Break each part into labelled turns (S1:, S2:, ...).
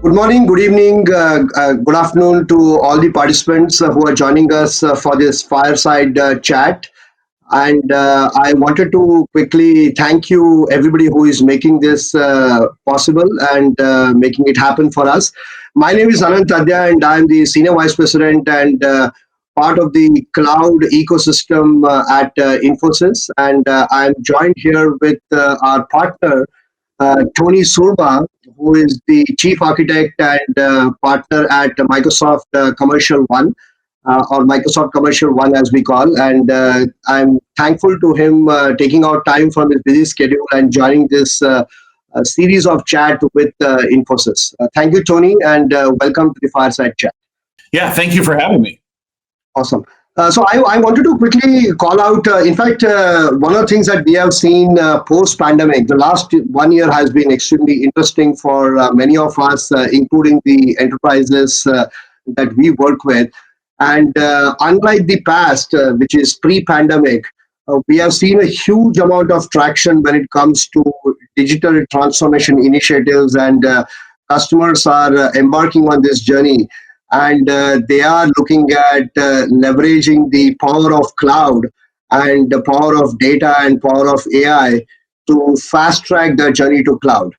S1: Good morning, good evening, good afternoon to all the participants who are joining us for this fireside chat. And I wanted to quickly thank you, everybody who is making this possible and making it happen for us. My name is Anant Adya, and I'm the Senior Vice President and part of the cloud ecosystem at Infosys. And I'm joined here with our partner, Tony Surma, who is the Chief Architect and partner at Microsoft Commercial One, or Microsoft Commercial One as we call. And I'm thankful to him taking out time from his busy schedule and joining this series of chat with Infosys. Thank you, Tony, and welcome to the Fireside Chat.
S2: Yeah, thank you for having me.
S1: Awesome. So I wanted to quickly call out, in fact, one of the things that we have seen post-pandemic, the last 1 year has been extremely interesting for many of us, including the enterprises that we work with. And unlike the past, which is pre-pandemic, we have seen a huge amount of traction when it comes to digital transformation initiatives, and customers are embarking on this journey. And they are looking at leveraging the power of cloud and the power of data and power of AI to fast track their journey to cloud.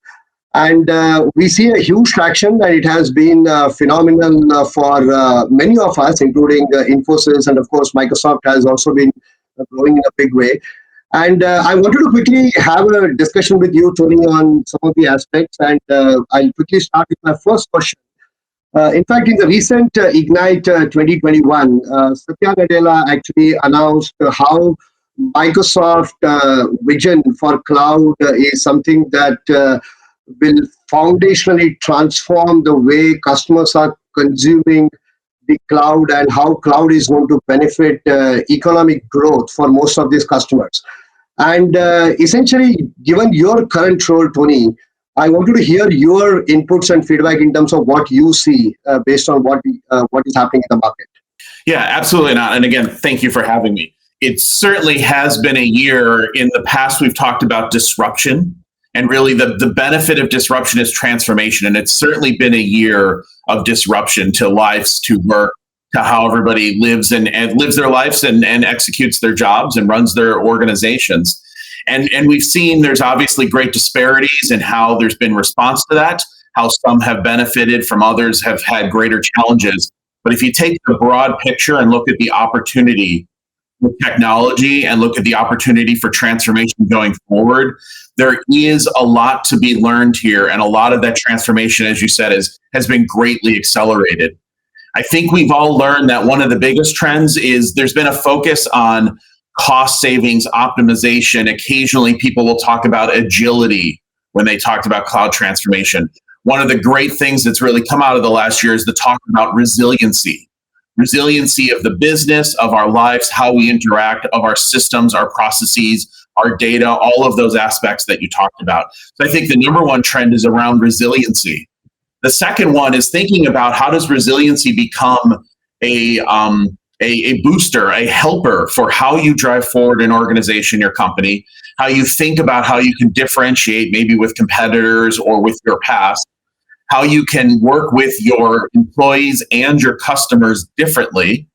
S1: And we see a huge traction, and it has been phenomenal for many of us, including Infosys, and of course, Microsoft has also been growing in a big way. And I wanted to quickly have a discussion with you, Tony, on some of the aspects. And I'll quickly start with my first question. In fact, in the recent Ignite 2021, Satya Nadella actually announced how Microsoft vision for cloud is something that will foundationally transform the way customers are consuming the cloud and how cloud is going to benefit economic growth for most of these customers. And essentially, given your current role, Tony, I wanted to hear your inputs and feedback in terms of what you see based on what is happening in the market.
S2: Yeah, absolutely not. And again, thank you for having me. It certainly has been a year. In the past, we've talked about disruption, and really the benefit of disruption is transformation. And it's certainly been a year of disruption to lives, to work, to how everybody lives and lives their lives and executes their jobs and runs their organizations. And we've seen there's obviously great disparities in how there's been response to that, how some have benefited from others have had greater challenges. But if you take the broad picture and look at the opportunity with technology and look at the opportunity for transformation going forward, there is a lot to be learned here. And a lot of that transformation, as you said, has been greatly accelerated. I think we've all learned that one of the biggest trends is there's been a focus on cost savings, optimization. Occasionally, people will talk about agility when they talked about cloud transformation. One of the great things that's really come out of the last year is the talk about resiliency. Resiliency of the business, of our lives, how we interact, of our systems, our processes, our data, all of those aspects that you talked about. So I think the number one trend is around resiliency. The second one is thinking about how does resiliency become a booster, a helper for how you drive forward an organization, your company, how you think about how you can differentiate maybe with competitors or with your past, how you can work with your employees and your customers differently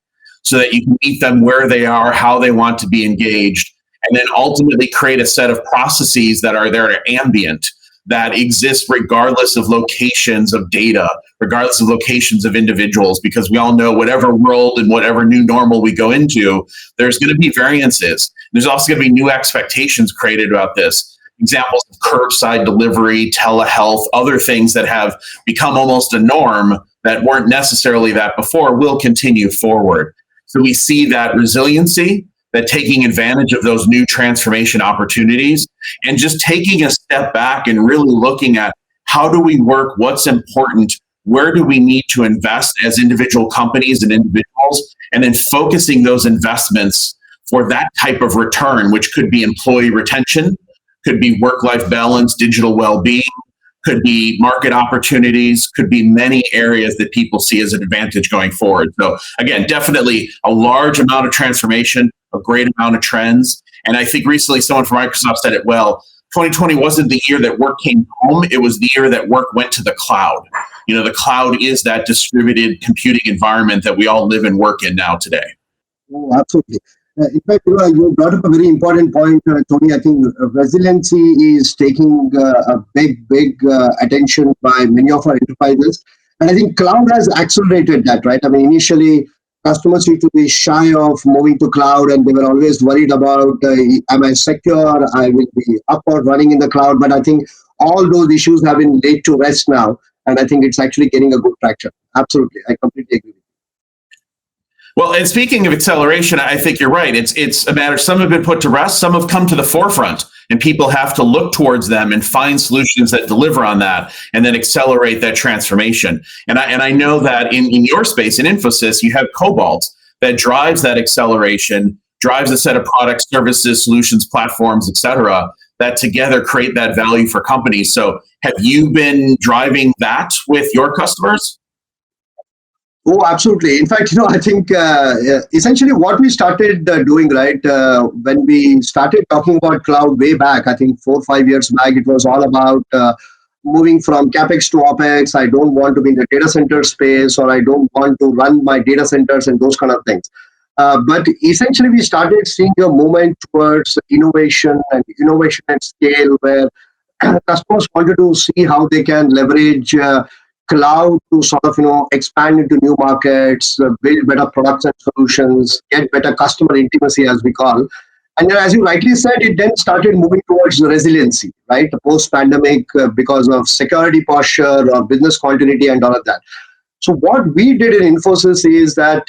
S2: so that you can meet them where they are, how they want to be engaged, and then ultimately create a set of processes that are there ambient, that exist regardless of locations of data, regardless of locations of individuals, because we all know whatever world and whatever new normal we go into, there's going to be variances. There's also going to be new expectations created about this. Examples of curbside delivery, telehealth, other things that have become almost a norm that weren't necessarily that before will continue forward. So we see that resiliency, that taking advantage of those new transformation opportunities and just taking a step back and really looking at how do we work, what's important, where do we need to invest as individual companies and individuals, and then focusing those investments for that type of return, which could be employee retention, could be work-life balance, digital well-being, could be market opportunities, could be many areas that people see as an advantage going forward. So again, definitely a large amount of transformation, a great amount of trends. And I think recently someone from Microsoft said it well, 2020 wasn't the year that work came home. It was the year that work went to the cloud. The cloud is that distributed computing environment that we all live and work in now today.
S1: Oh, absolutely. In fact, you brought up a very important point, Tony. I think resiliency is taking a big attention by many of our enterprises. And I think cloud has accelerated that, right? I mean, initially, customers used to be shy of moving to cloud, and they were always worried about, am I secure? I will be up or running in the cloud. But I think all those issues have been laid to rest now. And I think it's actually getting a good traction. Absolutely. I completely agree.
S2: Well, and speaking of acceleration, I think you're right. It's a matter, some have been put to rest, some have come to the forefront, and people have to look towards them and find solutions that deliver on that and then accelerate that transformation. And I know that in your space, in Infosys, you have Cobalt that drives that acceleration, drives a set of products, services, solutions, platforms, et cetera, that together create that value for companies. So have you been driving that with your customers?
S1: Oh, absolutely. In fact, I think essentially what we started doing, right, when we started talking about cloud way back, I think 4 or 5 years back, it was all about moving from CapEx to OpEx. I don't want to be in the data center space, or I don't want to run my data centers and those kind of things. But essentially, we started seeing a movement towards innovation and innovation at scale, where customers wanted to see how they can leverage cloud to sort of expand into new markets, build better products and solutions, get better customer intimacy, as we call. And then, as you rightly said, it then started moving towards resiliency, right? Post-pandemic, because of security posture or business continuity and all of that. So what we did in Infosys is that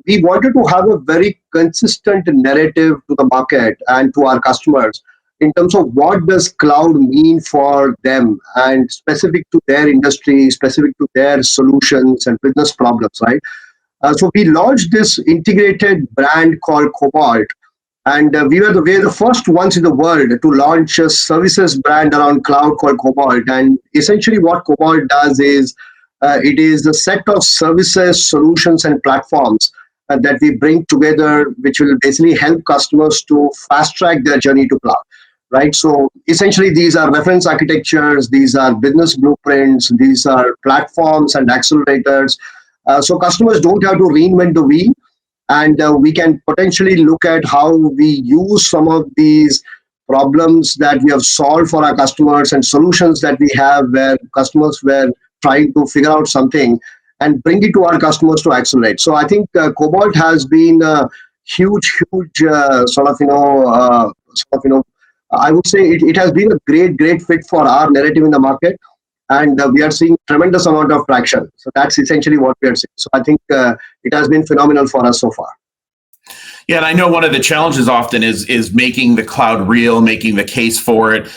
S1: we wanted to have a very consistent narrative to the market and to our customers in terms of what does cloud mean for them, and specific to their industry, specific to their solutions and business problems, right? So we launched this integrated brand called Cobalt, and we were the first ones in the world to launch a services brand around cloud called Cobalt. And essentially what Cobalt does is it is a set of services, solutions, and platforms that we bring together, which will basically help customers to fast track their journey to cloud. Right. So essentially, these are reference architectures, these are business blueprints, these are platforms and accelerators. So customers don't have to reinvent the wheel, and we can potentially look at how we use some of these problems that we have solved for our customers and solutions that we have where customers were trying to figure out something and bring it to our customers to accelerate. So I think Cobalt has been a huge I would say it has been a great fit for our narrative in the market, and we are seeing tremendous amount of traction. So that's essentially what we are seeing. So I think it has been phenomenal for us so far.
S2: Yeah, and I know one of the challenges often is making the cloud real, making the case for it.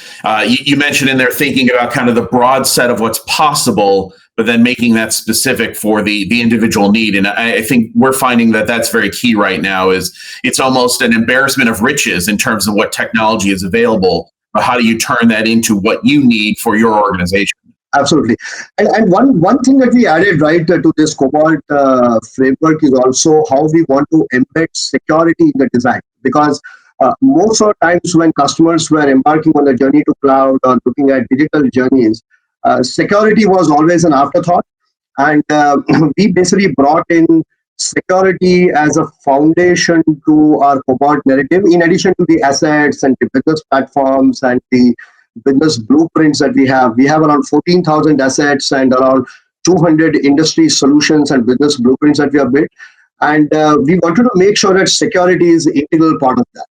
S2: You mentioned in there thinking about kind of the broad set of what's possible, but then making that specific for the individual need. And I think we're finding that that's very key right now. Is it's almost an embarrassment of riches in terms of what technology is available, but how do you turn that into what you need for your organization?
S1: Absolutely. And one thing that we added right to this Cobalt framework is also how we want to embed security in the design. Because most of the times when customers were embarking on the journey to cloud or looking at digital journeys, security was always an afterthought. And we basically brought in security as a foundation to our Cobalt narrative, in addition to the assets and the business platforms and the business blueprints that we have. We have around 14,000 assets and around 200 industry solutions and business blueprints that we have built. And we wanted to make sure that security is an integral part of that.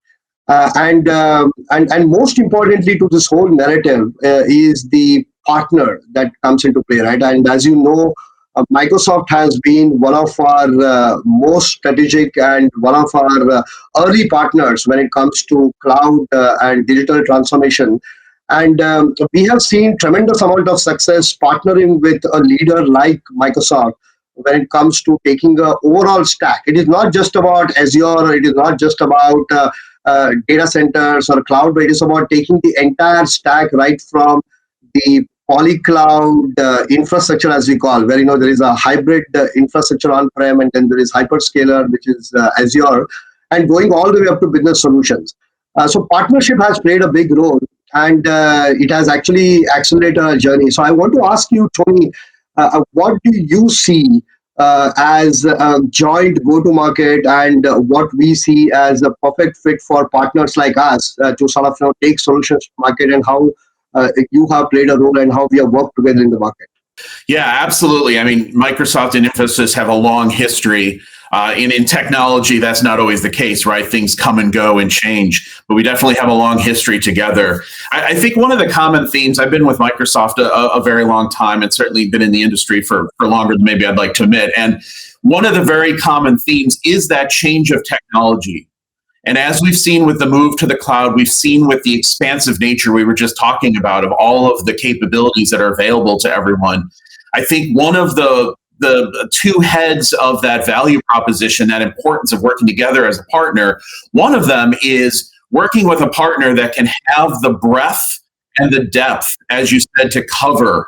S1: And most importantly to this whole narrative is the partner that comes into play, right? And as you know, Microsoft has been one of our most strategic and one of our early partners when it comes to cloud and digital transformation. And we have seen tremendous amount of success partnering with a leader like Microsoft when it comes to taking an overall stack. It is not just about Azure, it is not just about data centers or cloud, but it is about taking the entire stack right from the polycloud infrastructure, as we call, where there is a hybrid infrastructure on-prem, and then there is hyperscaler, which is Azure, and going all the way up to business solutions. So partnership has played a big role and it has actually accelerated our journey. So I want to ask you, Tony, what do you see as a joint go-to-market, and what we see as a perfect fit for partners like us to sort of take solutions to market, and how you have played a role and how we have worked together in the market?
S2: Yeah, absolutely. I mean, Microsoft and Infosys have a long history. In technology, that's not always the case, right? Things come and go and change, but we definitely have a long history together. I think one of the common themes, I've been with Microsoft a very long time, and certainly been in the industry for longer than maybe I'd like to admit. And one of the very common themes is that change of technology. And as we've seen with the move to the cloud, we've seen with the expansive nature we were just talking about of all of the capabilities that are available to everyone. I think one of the two heads of that value proposition, that importance of working together as a partner, one of them is working with a partner that can have the breadth and the depth, as you said, to cover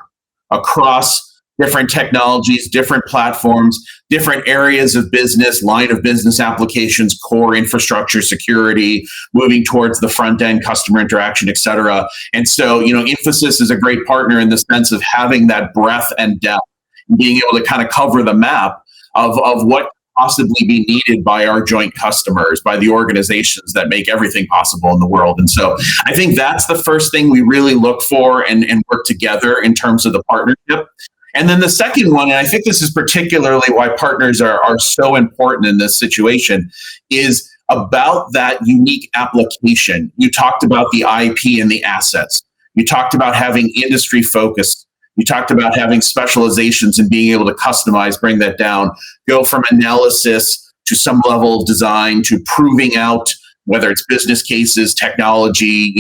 S2: across different technologies, different platforms, different areas of business, line of business applications, core infrastructure, security, moving towards the front end, customer interaction, et cetera. And so, Infosys is a great partner in the sense of having that breadth and depth, and being able to kind of cover the map of what could possibly be needed by our joint customers, by the organizations that make everything possible in the world. And so I think that's the first thing we really look for and work together in terms of the partnership. And then the second one, and I think this is particularly why partners are so important in this situation, is about that unique application. You talked about the IP and the assets. You talked about having industry focus. You talked about having specializations and being able to customize, bring that down, go from analysis to some level of design to proving out whether it's business cases, technology,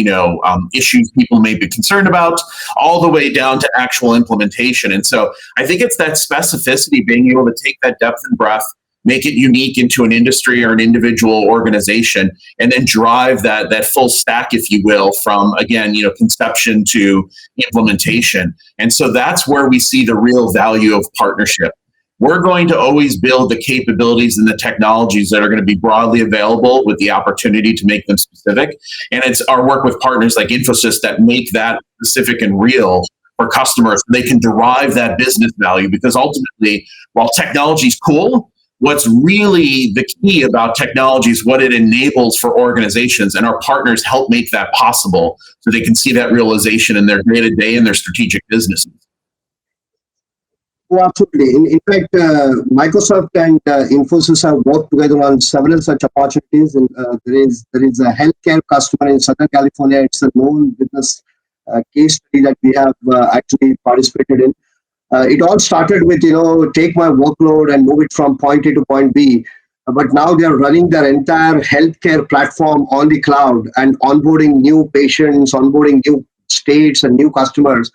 S2: issues people may be concerned about, all the way down to actual implementation. And so I think it's that specificity, being able to take that depth and breadth, make it unique into an industry or an individual organization, and then drive that full stack, if you will, from, again, conception to implementation. And so that's where we see the real value of partnership. We're going to always build the capabilities and the technologies that are going to be broadly available with the opportunity to make them specific. And it's our work with partners like Infosys that make that specific and real for customers. They can derive that business value, because ultimately, while technology is cool, what's really the key about technology is what it enables for organizations, and our partners help make that possible so they can see that realization in their day-to-day and their strategic businesses.
S1: Oh, absolutely. In fact, Microsoft and Infosys have worked together on several such opportunities. And there is a healthcare customer in Southern California. It's a known business case study that we have actually participated in. It all started with, take my workload and move it from point A to point B. But now they are running their entire healthcare platform on the cloud and onboarding new patients, onboarding new states and new customers.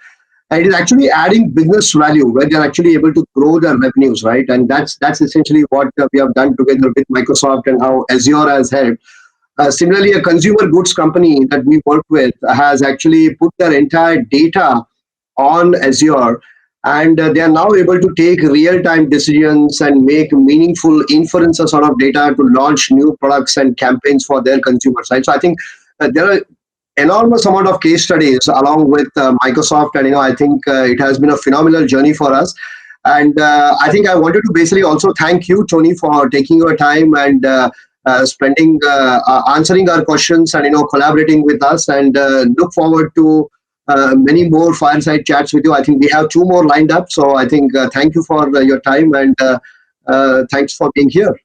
S1: And it is actually adding business value where they're actually able to grow their revenues, right? And that's essentially what we have done together with Microsoft, and how Azure has helped. Similarly, a consumer goods company that we work with has actually put their entire data on Azure, and they are now able to take real-time decisions and make meaningful inferences out of data to launch new products and campaigns for their consumers, right? So I think there are enormous amount of case studies along with Microsoft, and I think it has been a phenomenal journey for us. And I think I wanted to basically also thank you, Tony, for taking your time and spending answering our questions and collaborating with us, and look forward to many more fireside chats with you. I think we have 2 more lined up, so I think thank you for your time, and thanks for being here.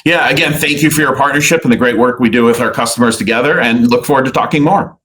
S2: Yeah, again, thank you for your partnership and the great work we do with our customers together, and look forward to talking more.